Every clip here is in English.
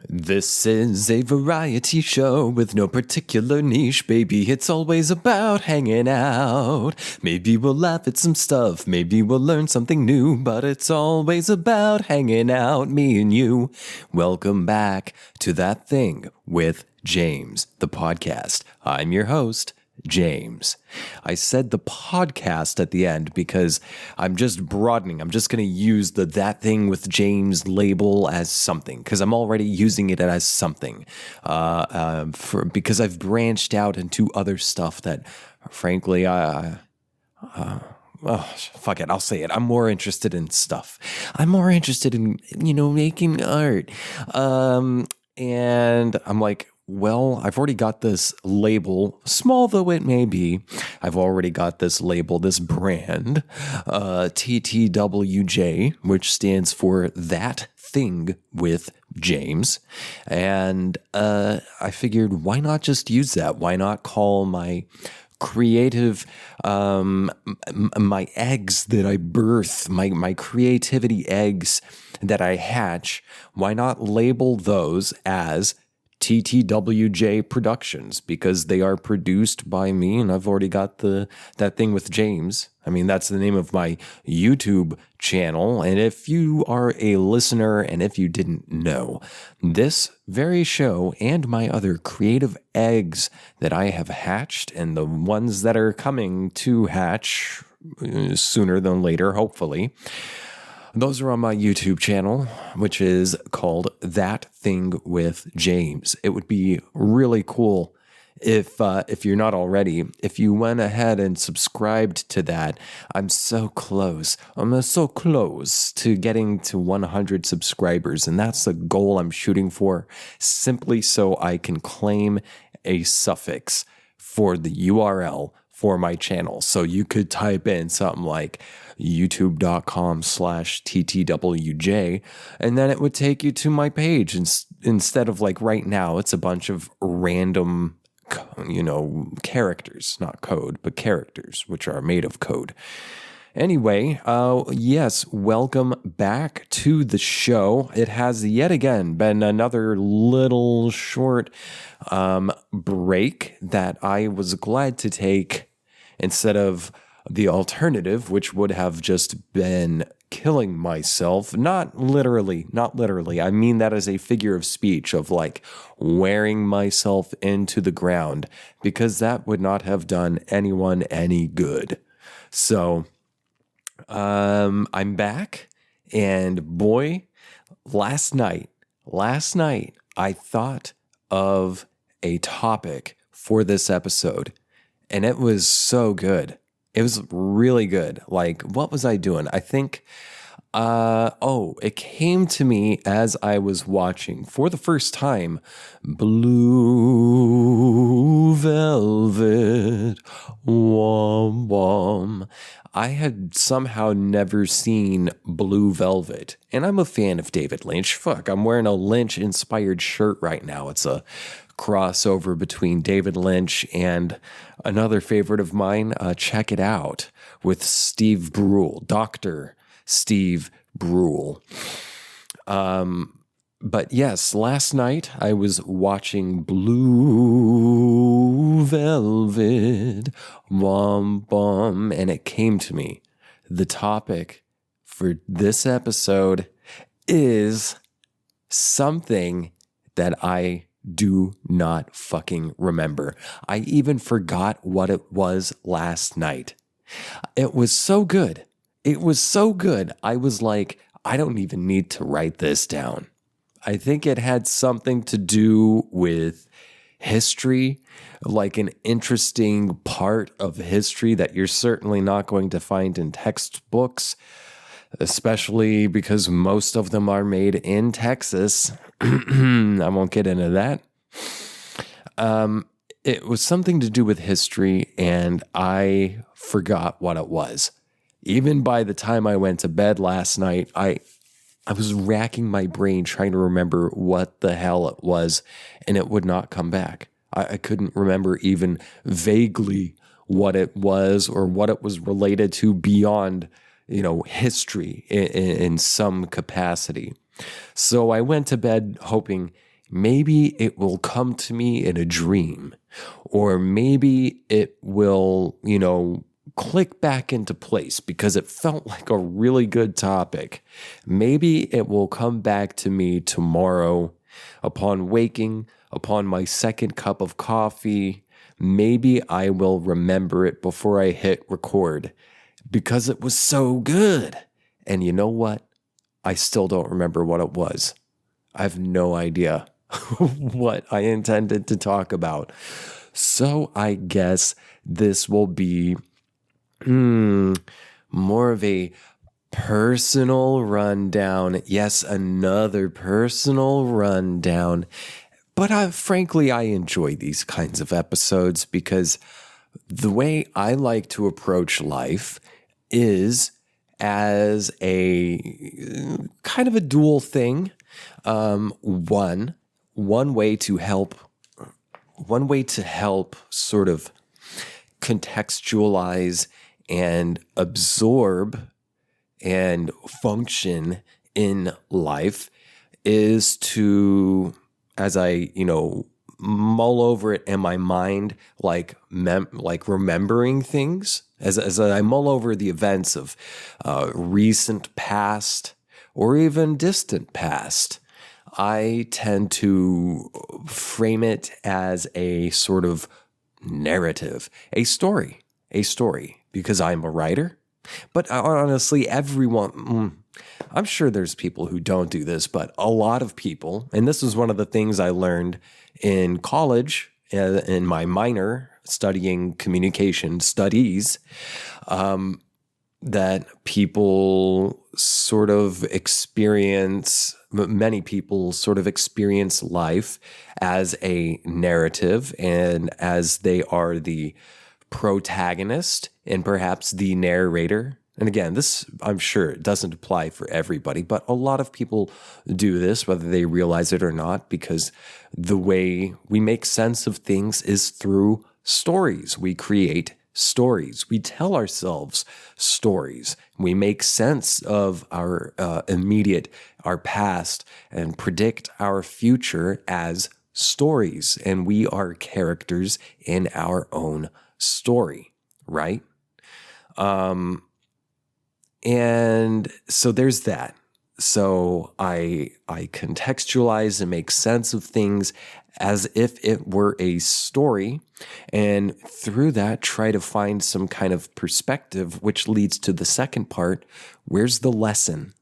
This is a variety show with no particular niche, baby. It's always about hanging out. Maybe we'll laugh at some stuff, maybe we'll learn something new, but it's always about hanging out, me and you. Welcome back to That Thing with James, the podcast. I'm your host, James. I said the podcast at the end because I'm just broadening. I'm just going to use the That Thing with James label as something because I'm already using it as something because I've branched out into other stuff that, frankly, fuck it, I'll say it. I'm more interested in stuff. I'm more interested in, making art. And I'm like, well, I've already got this label, small though it may be. I've already got this label, this brand, TTWJ, which stands for That Thing with James. And I figured, why not just use that? Why not call my creative, my eggs that I birth, my creativity eggs that I hatch, why not label those as TTWJ Productions, because they are produced by me, and I've already got That Thing with James. I mean, that's the name of my YouTube channel, and if you are a listener, and if you didn't know, this very show and my other creative eggs that I have hatched, and the ones that are coming to hatch sooner than later, hopefully, those are on my YouTube channel, which is called That Thing with James. It would be really cool if you're not already, if you went ahead and subscribed to that. I'm so close. I'm so close to getting to 100 subscribers, and that's the goal I'm shooting for, simply so I can claim a suffix for the URL for my channel. So you could type in something like youtube.com/TTWJ, and then it would take you to my page. Instead of like right now, it's a bunch of random, characters, not code, but characters, which are made of code. Anyway, yes, welcome back to the show. It has yet again been another little short break that I was glad to take instead of the alternative, which would have just been killing myself. Not literally. I mean that as a figure of speech of like wearing myself into the ground, because that would not have done anyone any good. So I'm back, and boy, last night, I thought of a topic for this episode, and it was so good. It was really good. Like, what was I doing? I think, it came to me as I was watching, for the first time, Blue Velvet. Wom wom. I had somehow never seen Blue Velvet, and I'm a fan of David Lynch. Fuck, I'm wearing a Lynch-inspired shirt right now. It's a crossover between David Lynch and another favorite of mine, Check It Out, with Steve Brule, Dr. Steve Brule. But yes, last night I was watching Blue Velvet, Wom Bum, and it came to me. The topic for this episode is something that I do not fucking remember. I even forgot what it was last night. It was so good. I was like, I don't even need to write this down. I think it had something to do with history, like an interesting part of history that you're certainly not going to find in textbooks, especially because most of them are made in Texas. I won't get into that. It was something to do with history, and I forgot what it was. Even by the time I went to bed last night, I was racking my brain trying to remember what the hell it was, and it would not come back. I couldn't remember even vaguely what it was or what it was related to beyond, history in some capacity. So I went to bed hoping Maybe it will come to me in a dream, or maybe it will, click back into place because it felt like a really good topic. Maybe it will come back to me tomorrow upon waking, upon my second cup of coffee. Maybe I will remember it before I hit record because it was so good. And you know what? I still don't remember what it was. I have no idea what I intended to talk about. So I guess this will be more of a personal rundown. Yes, another personal rundown. But frankly, I enjoy these kinds of episodes because the way I like to approach life is as a kind of a dual thing. One way to help sort of contextualize and absorb and function in life is to, as I, mull over it in my mind, like remembering things, as I mull over the events of recent past or even distant past, I tend to frame it as a sort of narrative, a story, because I'm a writer. But honestly, everyone, I'm sure there's people who don't do this, but a lot of people, and this was one of the things I learned in college, in my minor studying communication studies, that many people sort of experience life as a narrative, and as they are the protagonist and perhaps the narrator. And again, this, I'm sure it doesn't apply for everybody, but a lot of people do this, whether they realize it or not, because the way we make sense of things is through stories. We create stories. We tell ourselves stories. We make sense of our our past, and predict our future as stories. And we are characters in our own story, right? And so there's that. So I contextualize and make sense of things as if it were a story, and through that try to find some kind of perspective, which leads to the second part. Where's the lesson?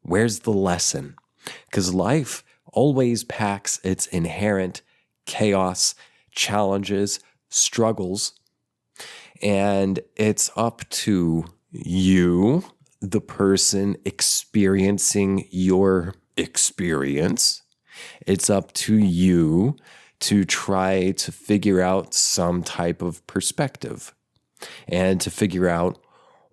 Where's the lesson? Because life always packs its inherent chaos, challenges, struggles, and it's up to you, the person experiencing your experience. It's up to you to try to figure out some type of perspective, and to figure out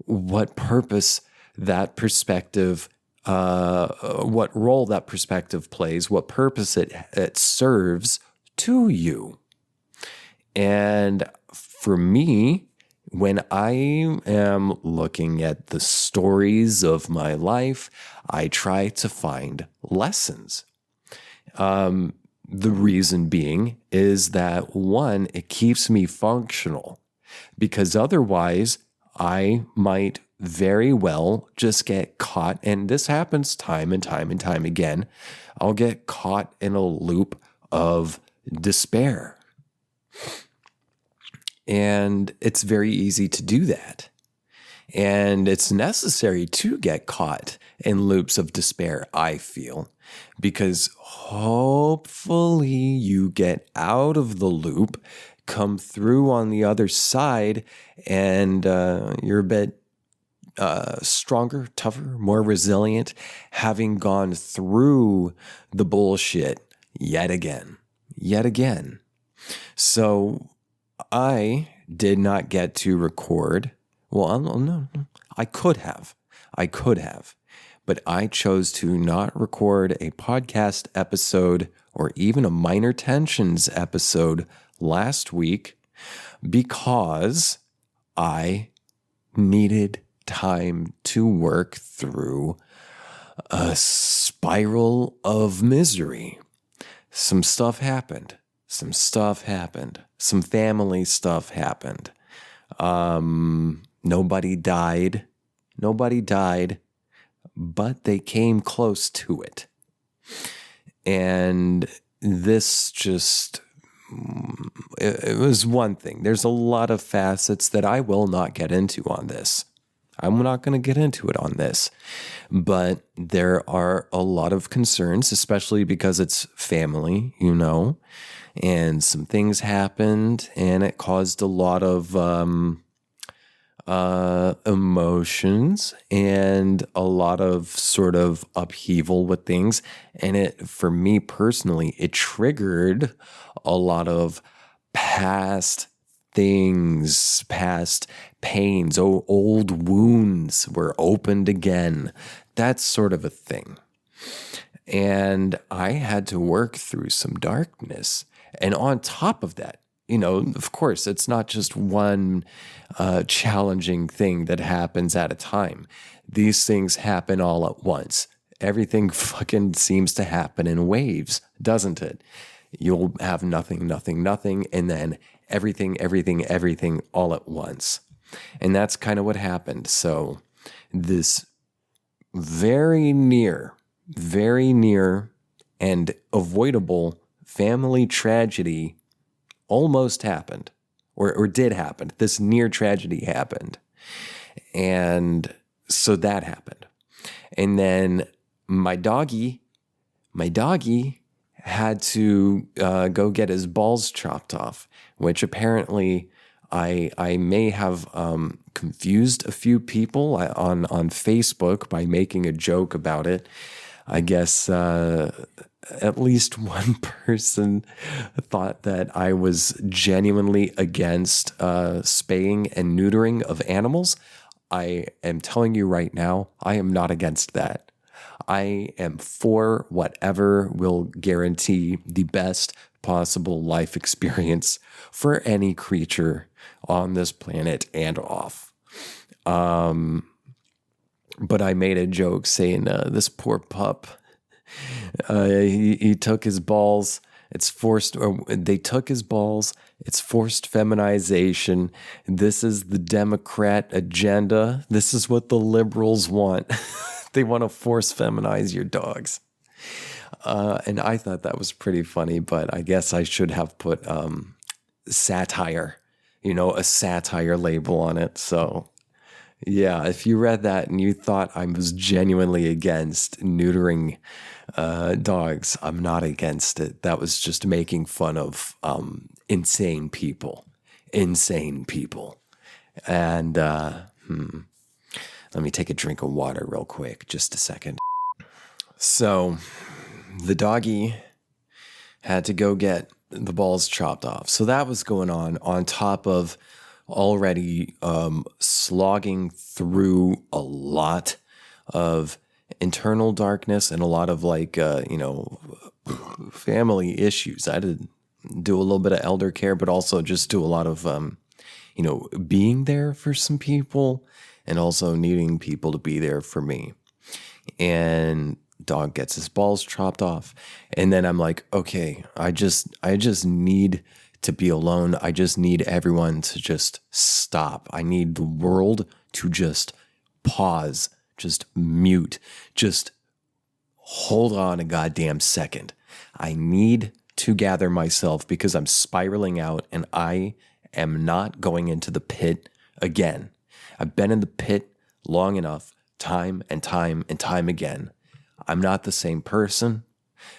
what purpose that perspective, what role that perspective plays, what purpose it serves to you. And for me, when I am looking at the stories of my life, I try to find lessons. The reason being is that, one, it keeps me functional, because otherwise I might very well just get caught, and this happens time and time and time again. I'll get caught in a loop of despair. And it's very easy to do that. And it's necessary to get caught in loops of despair, I feel, because hopefully you get out of the loop, come through on the other side, and you're a bit stronger, tougher, more resilient, having gone through the bullshit yet again. So I did not get to record. Well, no, I could have, but I chose to not record a podcast episode or even a Minor Tensions episode last week because I needed time to work through a spiral of misery. some stuff happened. Some stuff happened. Some family stuff happened. Nobody died. Nobody died, but they came close to it. And this just, it was one thing. There's a lot of facets that I will not get into on this. I'm not going to get into it on this, but there are a lot of concerns, especially because it's family, you know, and some things happened and it caused a lot of emotions and a lot of sort of upheaval with things. And it, for me personally, it triggered a lot of past things, past pains, old wounds were opened again. That sort of a thing. And I had to work through some darkness. And on top of that, you know, of course, it's not just one challenging thing that happens at a time. These things happen all at once. Everything fucking seems to happen in waves, doesn't it? You'll have nothing, nothing, nothing, and then everything, everything, everything all at once. And that's kind of what happened. So this very near and avoidable family tragedy almost happened, or did happen. This near tragedy happened. And so that happened. And then my doggy had to go get his balls chopped off, which apparently I may have confused a few people on Facebook by making a joke about it. I guess at least one person thought that I was genuinely against spaying and neutering of animals. I am telling you right now, I am not against that. I am for whatever will guarantee the best possible life experience for any creature on this planet and off. But I made a joke saying, this poor pup, he took his balls. It's forced, or they took his balls. It's forced feminization. This is the Democrat agenda. This is what the liberals want. They want to force feminize your dogs. And I thought that was pretty funny, but I guess I should have put satire, you know, a satire label on it. So yeah, if you read that and you thought I was genuinely against neutering dogs, I'm not against it. That was just making fun of insane people. And let me take a drink of water real quick, just a second. So the doggy had to go get the balls chopped off. So that was going on top of already slogging through a lot of internal darkness and a lot of family issues. I had to do a little bit of elder care, but also just do a lot of, being there for some people and also needing people to be there for me. And dog gets his balls chopped off. And then I'm like, okay, I just need to be alone. I just need everyone to just stop. I need the world to just pause, just mute, just hold on a goddamn second. I need to gather myself because I'm spiraling out and I am not going into the pit again. I've been in the pit long enough, time and time and time again. I'm not the same person.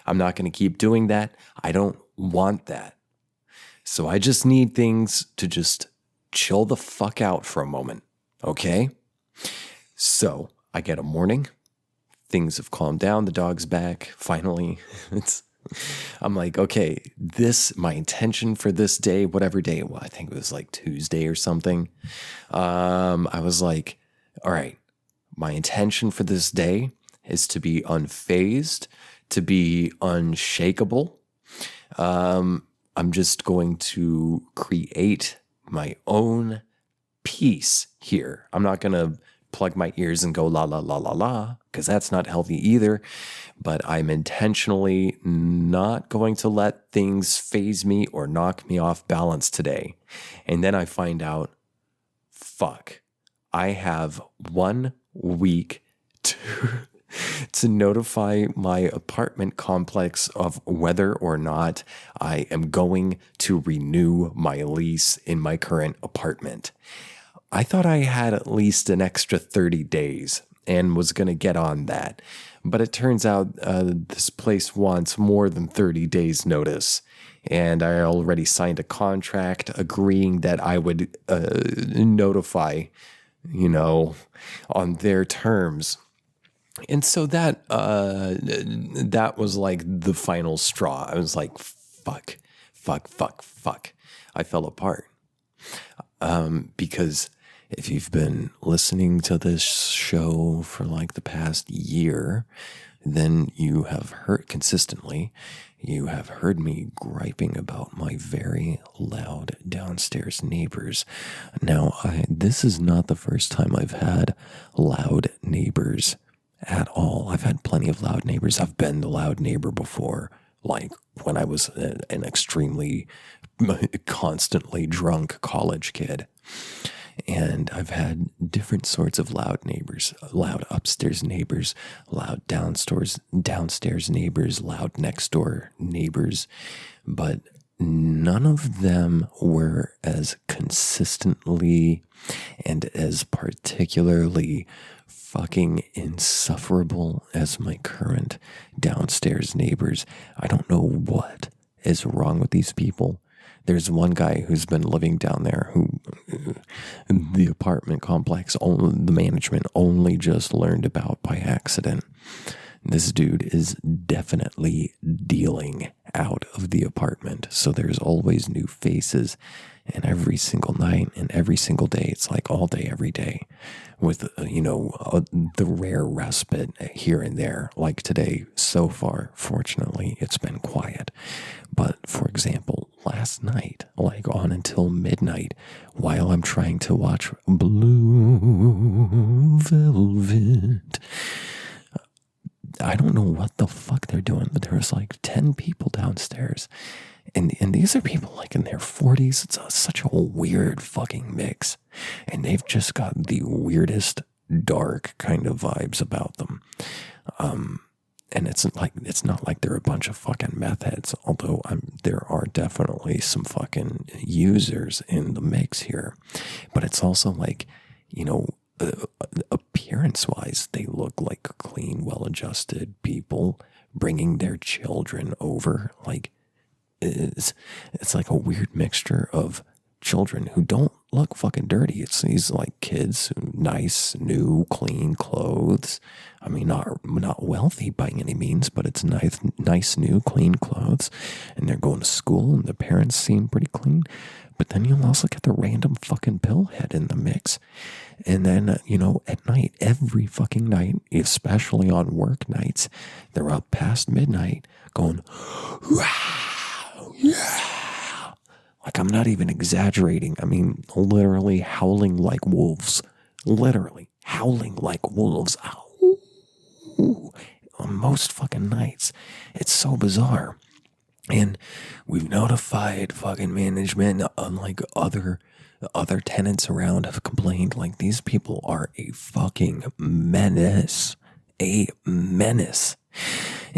I'm not going to keep doing that. I don't want that. So I just need things to just chill the fuck out for a moment, okay? So I get a morning. Things have calmed down. The dog's back. Finally, I'm like, okay, my intention for this day, whatever day, well, I think it was like Tuesday or something. I was like, all right, my intention for this day is to be unfazed, to be unshakable. I'm just going to create my own peace here. I'm not going to plug my ears and go la la la la la, because that's not healthy either. But I'm intentionally not going to let things phase me or knock me off balance today. And then I find out, fuck, I have 1 week to notify my apartment complex of whether or not I am going to renew my lease in my current apartment. I thought I had at least an extra 30 days and was going to get on that. But it turns out this place wants more than 30 days notice. And I already signed a contract agreeing that I would notify, on their terms. And so that was like the final straw. I was like, fuck. I fell apart. Because if you've been listening to this show for like the past year, then you have heard me griping about my very loud downstairs neighbors. Now, this is not the first time I've had loud neighbors at all. I've had plenty of loud neighbors. I've been the loud neighbor before, like when I was an extremely constantly drunk college kid. And I've had different sorts of loud neighbors, loud upstairs neighbors, loud downstairs neighbors, loud next door neighbors, but none of them were as consistently and as particularly fucking insufferable as my current downstairs neighbors. I don't know what is wrong with these people. There's one guy who's been living down there who the apartment complex, the management only just learned about by accident. This dude is definitely dealing out of the apartment. So there's always new faces, and every single night and every single day, it's like all day, every day, with, the rare respite here and there. Like today, so far, fortunately, it's been quiet. But for example, last night, like on until midnight, while I'm trying to watch Blue Velvet, I don't know what the fuck they're doing, but there was like 10 people downstairs. And these are people like in their 40s. It's such a weird fucking mix. And they've just got the weirdest dark kind of vibes about them. And it's not like they're a bunch of fucking meth heads, although there are definitely some fucking users in the mix here. But it's also like, appearance-wise, they look like clean, well-adjusted people bringing their children over. Like, it's like a weird mixture of children who don't look fucking dirty. It's these like kids, nice, new, clean clothes. I mean, not wealthy by any means, but it's nice, new, clean clothes. And they're going to school, and the parents seem pretty clean. But then you'll also get the random fucking pillhead in the mix. And then, at night, every fucking night, especially on work nights, they're up past midnight going, wow, yeah. Like, I'm not even exaggerating. I mean, literally howling like wolves. Literally howling like wolves. Ow. On most fucking nights. It's so bizarre. And we've notified fucking management, unlike other tenants around have complained, like, these people are a fucking menace. A menace.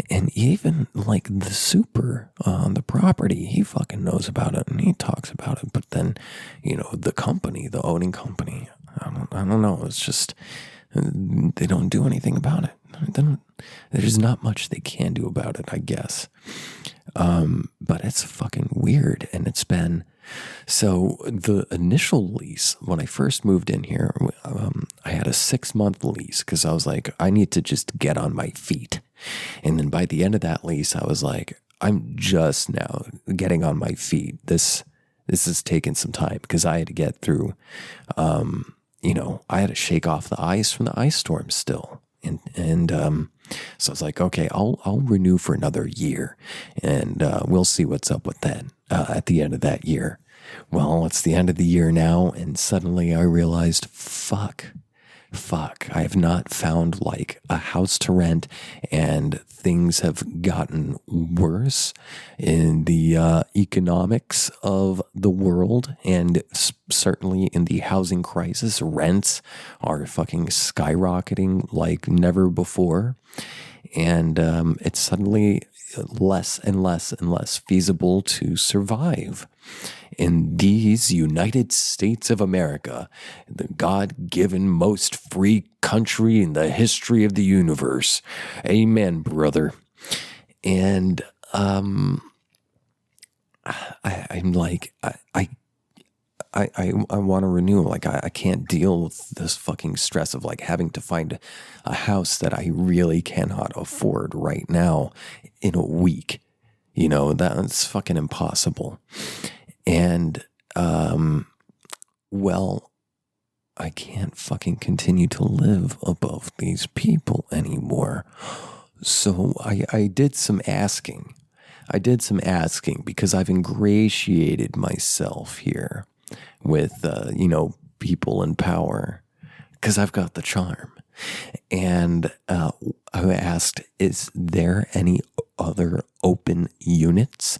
And even like the super on the property, he fucking knows about it and he talks about it. But then, the company, the owning company, I don't know. It's just, they don't do anything about it. There's not much they can do about it, I guess. But it's fucking weird. And it's been, so the initial lease, when I first moved in here, I had a 6-month lease because I was like, I need to just get on my feet. And then by the end of that lease, I was like, I'm just now getting on my feet. This has taken some time because I had to get through, I had to shake off the ice from the ice storm still. And so I was like, okay, I'll renew for another year, and we'll see what's up with that at the end of that year. Well, it's the end of the year now, and suddenly I realized, fuck, fuck, I have not found like a house to rent, and things have gotten worse in the economics of the world, and certainly in the housing crisis. Rents are fucking skyrocketing like never before, and it's suddenly less and less and less feasible to survive in these United States of America, the God-given most free country in the history of the universe. Amen, brother. And I'm like, I want to renew. Like, I can't deal with this fucking stress of like having to find a house that I really cannot afford right now in a week. You know, that's fucking impossible. And, well, I can't fucking continue to live above these people anymore. So I did some asking. Because I've ingratiated myself here with, people in power, because I've got the charm. And I asked, is there any other open units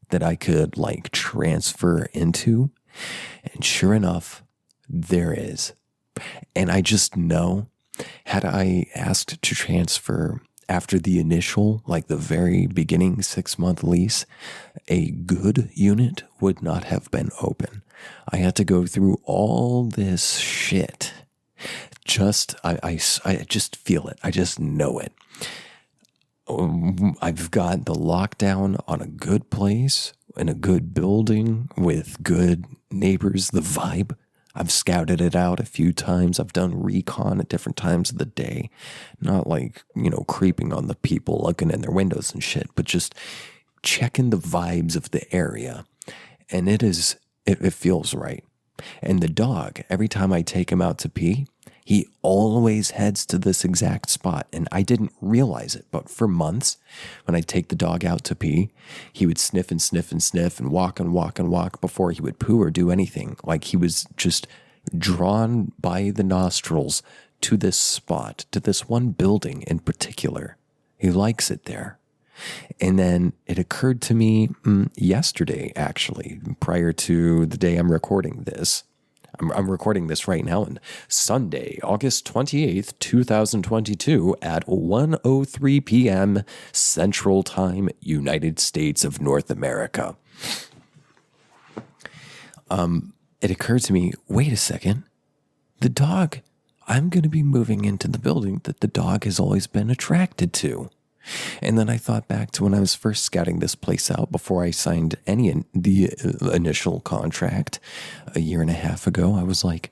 that I could like transfer into? And sure enough, there is. And I just know, had I asked to transfer after the initial, like the very beginning 6-month lease, a good unit would not have been open. I had to go through all this shit. I just feel it. I just know it. I've got the lockdown on a good place, in a good building with good neighbors, the vibe. I've scouted it out a few times. I've done recon at different times of the day. Not like, creeping on the people, looking in their windows and shit, but just checking the vibes of the area. And it feels right. And the dog, every time I take him out to pee, he always heads to this exact spot. And I didn't realize it, but for months, when I'd take the dog out to pee, he would sniff and sniff and sniff and walk and walk and walk before he would poo or do anything. Like he was just drawn by the nostrils to this spot, to this one building in particular. He likes it there. And then it occurred to me yesterday, actually, prior to the day I'm recording this. I'm recording this right now on Sunday, August 28th, 2022 at 1:03 p.m. Central Time, United States of North America. It occurred to me, wait a second, the dog, I'm going to be moving into the building that the dog has always been attracted to. And then I thought back to when I was first scouting this place out before I signed the initial contract a year and a half ago. I was like,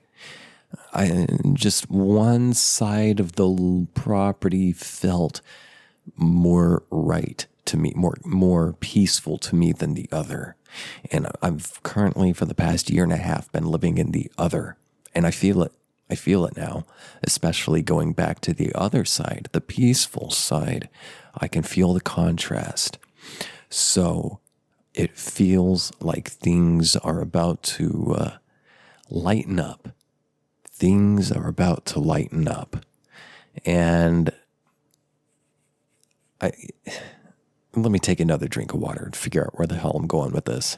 just one side of the property felt more right to me, more peaceful to me than the other. And I've currently, for the past year and a half, been living in the other, and I feel it. I feel it now, especially going back to the other side, the peaceful side. I can feel the contrast. So it feels like things are about to lighten up. Things are about to lighten up. And let me take another drink of water and figure out where the hell I'm going with this.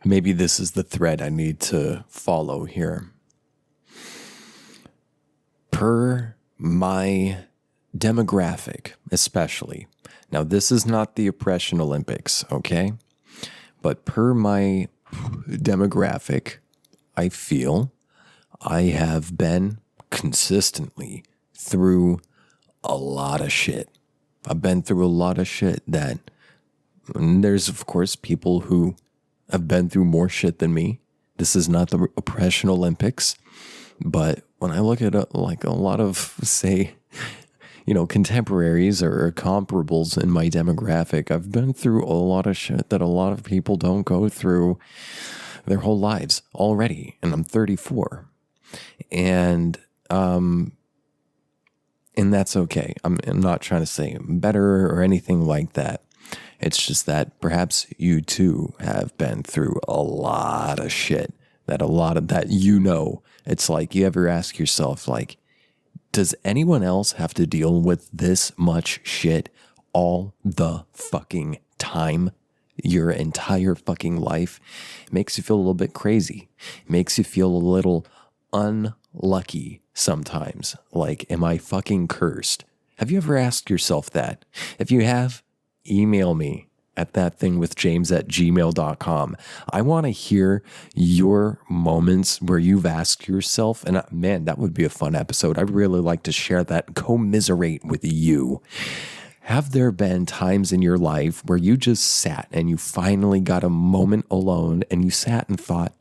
Maybe this is the thread I need to follow here. Per my demographic, especially. Now, this is not the Oppression Olympics, okay? But per my demographic, I feel I have been consistently through a lot of shit. I've been through a lot of shit that there's, of course, people who have been through more shit than me. This is not the Oppression Olympics. But when I look at like a lot of, say, contemporaries or comparables in my demographic, I've been through a lot of shit that a lot of people don't go through their whole lives already. And I'm 34. And that's okay. I'm not trying to say I'm better or anything like that. It's just that perhaps you too have been through a lot of shit that It's like, you ever ask yourself, like, does anyone else have to deal with this much shit all the fucking time? Your entire fucking life? It makes you feel a little bit crazy. It makes you feel a little unlucky sometimes. Like, am I fucking cursed? Have you ever asked yourself that? If you have, email me at ThatThingWithJames@gmail.com. I want to hear your moments where you've asked yourself, and man, that would be a fun episode. I'd really like to share that, commiserate with you. Have there been times in your life where you just sat and you finally got a moment alone and you sat and thought,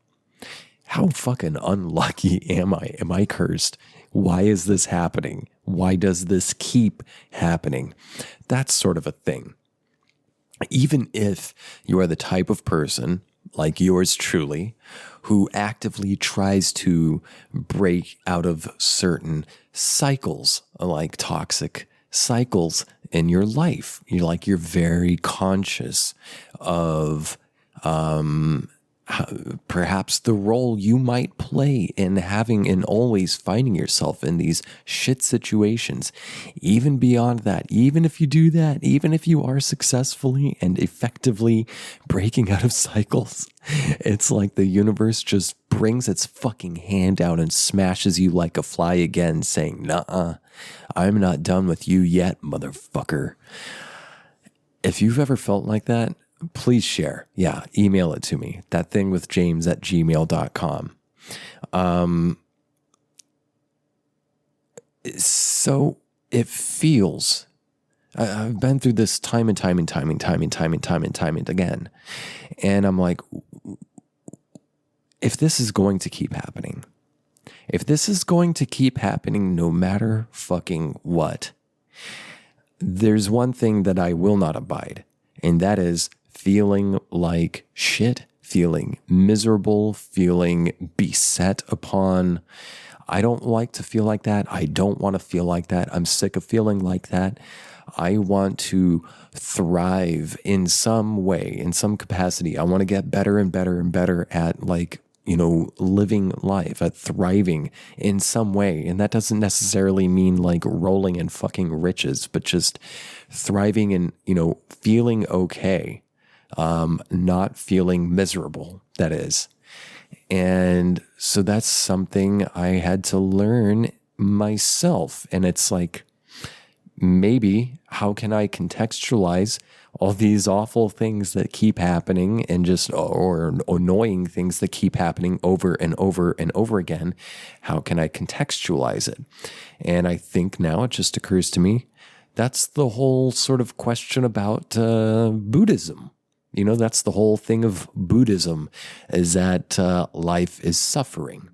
how fucking unlucky am I? Am I cursed? Why is this happening? Why does this keep happening? That sort of a thing. Even if you are the type of person, like yours truly, who actively tries to break out of certain cycles, like toxic cycles in your life. You're very conscious of perhaps the role you might play in having and always finding yourself in these shit situations. Even beyond that, even if you do that, even if you are successfully and effectively breaking out of cycles, it's like the universe just brings its fucking hand out and smashes you like a fly again, saying, "Nuh-uh, I'm not done with you yet, motherfucker." If you've ever felt like that, please share. Yeah, email it to me. ThatThingWithJames@gmail.com. So it feels, I've been through this time and time again. And I'm like, if this is going to keep happening, no matter fucking what, there's one thing that I will not abide, and that is feeling like shit, feeling miserable, feeling beset upon. I don't like to feel like that. I don't want to feel like that. I'm sick of feeling like that. I want to thrive in some way, in some capacity. I want to get better and better and better at, like, living life, at thriving in some way. And that doesn't necessarily mean like rolling in fucking riches, but just thriving and, feeling okay. Not feeling miserable, that is. And so that's something I had to learn myself. And it's like, maybe how can I contextualize all these awful things that keep happening and just, or annoying things that keep happening over and over and over again? How can I contextualize it? And I think now it just occurs to me, that's the whole sort of question about Buddhism. That's the whole thing of Buddhism, is that life is suffering,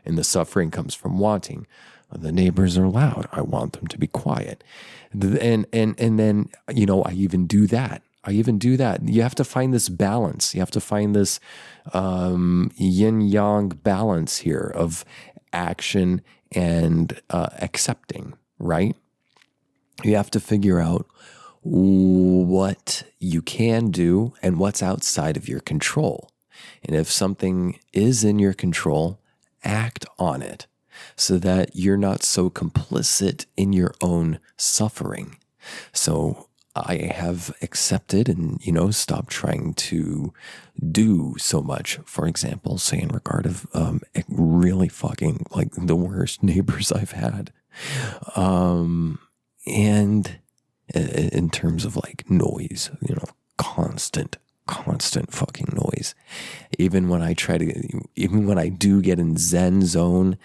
and the suffering comes from wanting. The neighbors are loud. I want them to be quiet. And then, I even do that. You have to find this balance. You have to find this yin-yang balance here of action and accepting, right? You have to figure out what you can do and what's outside of your control. And if something is in your control, act on it so that you're not so complicit in your own suffering. So I have accepted and, stopped trying to do so much. For example, say in regard of really fucking like the worst neighbors I've had. And in terms of like noise, constant fucking noise. Even when I do get in Zen zone,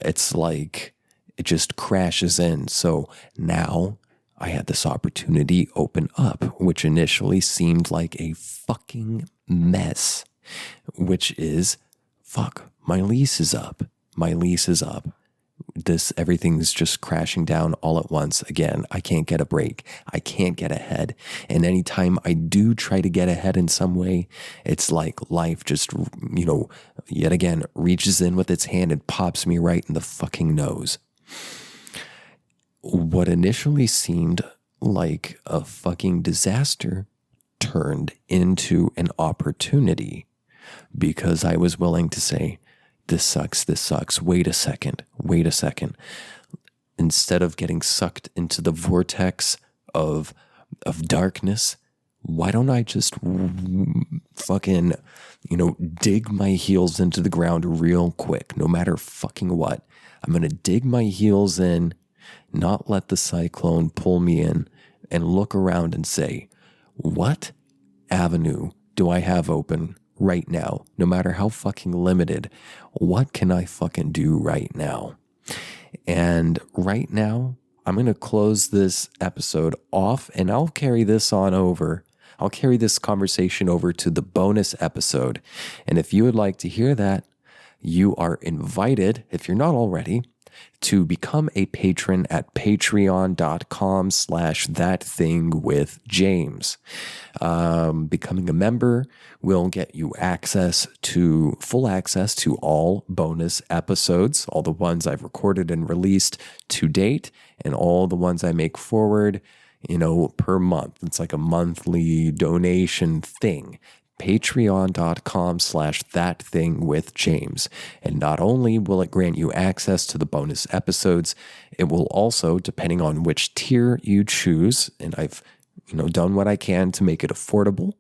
it's like it just crashes in. So now I had this opportunity open up, which initially seemed like a fucking mess, which is, fuck, my lease is up. Everything's just crashing down all at once. Again, I can't get a break. I can't get ahead. And anytime I do try to get ahead in some way, it's like life just, yet again, reaches in with its hand and pops me right in the fucking nose. What initially seemed like a fucking disaster turned into an opportunity because I was willing to say, this sucks. Wait a second. Instead of getting sucked into the vortex of darkness, why don't I just fucking, dig my heels into the ground real quick, no matter fucking what. I'm going to dig my heels in, not let the cyclone pull me in, and look around and say, what avenue do I have open right now? No matter how fucking limited, what can I fucking do right now? And right now, I'm going to close this episode off, and I'll carry this conversation over to the bonus episode. And if you would like to hear that, you are invited, if you're not already, to become a patron at patreon.com/ThatThingWithJames. Becoming a member will get you full access to all bonus episodes, all the ones I've recorded and released to date, and all the ones I make forward, per month. It's like a monthly donation thing. Patreon.com/ThatThingWithJames. And not only will it grant you access to the bonus episodes, it will also, depending on which tier you choose, and I've, done what I can to make it affordable.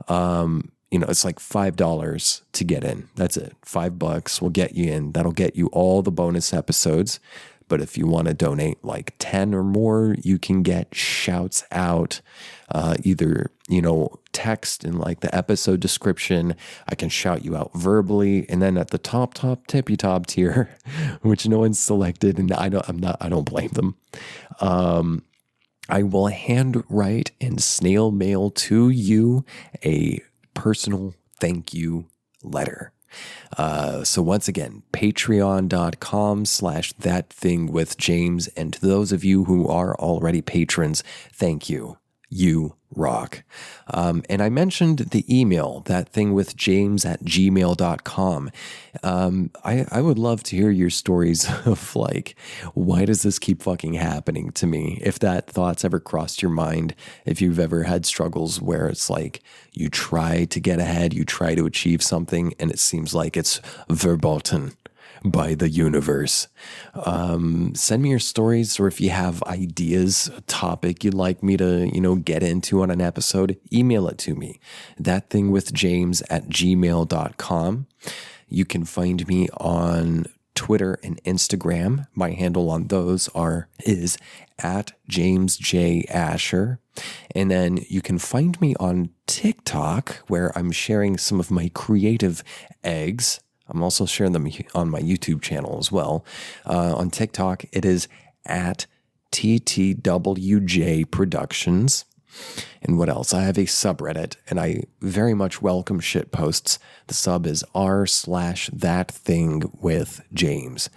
It's like $5 to get in. That's it. $5 will get you in. That'll get you all the bonus episodes. But if you want to donate like 10 or more, you can get shouts out, either, text in like the episode description. I can shout you out verbally. And then at the top tippy top tier, which no one's selected, and I don't blame them. I will handwrite and snail mail to you a personal thank you letter. So once again, patreon.com/ThatThingWithJames. And to those of you who are already patrons, thank you. You rock. And I mentioned the email, ThatThingWithJames@gmail.com. I would love to hear your stories of like, why does this keep fucking happening to me? If that thought's ever crossed your mind, if you've ever had struggles where it's like you try to get ahead, you try to achieve something, and it seems like it's verboten by the universe. Send me your stories, or if you have ideas, a topic you'd like me to, get into on an episode, email it to me, thatthingwithjames@gmail.com. You can find me on Twitter and Instagram. My handle on those is @JamesJAsher. And then you can find me on TikTok, where I'm sharing some of my creative eggs. I'm also sharing them on my YouTube channel as well. On TikTok, it is @TTWJ Productions. And what else? I have a subreddit, and I very much welcome shit posts. The sub is r/ThatThingWithJames.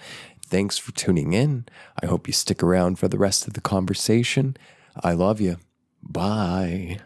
Thanks for tuning in. I hope you stick around for the rest of the conversation. I love you. Bye.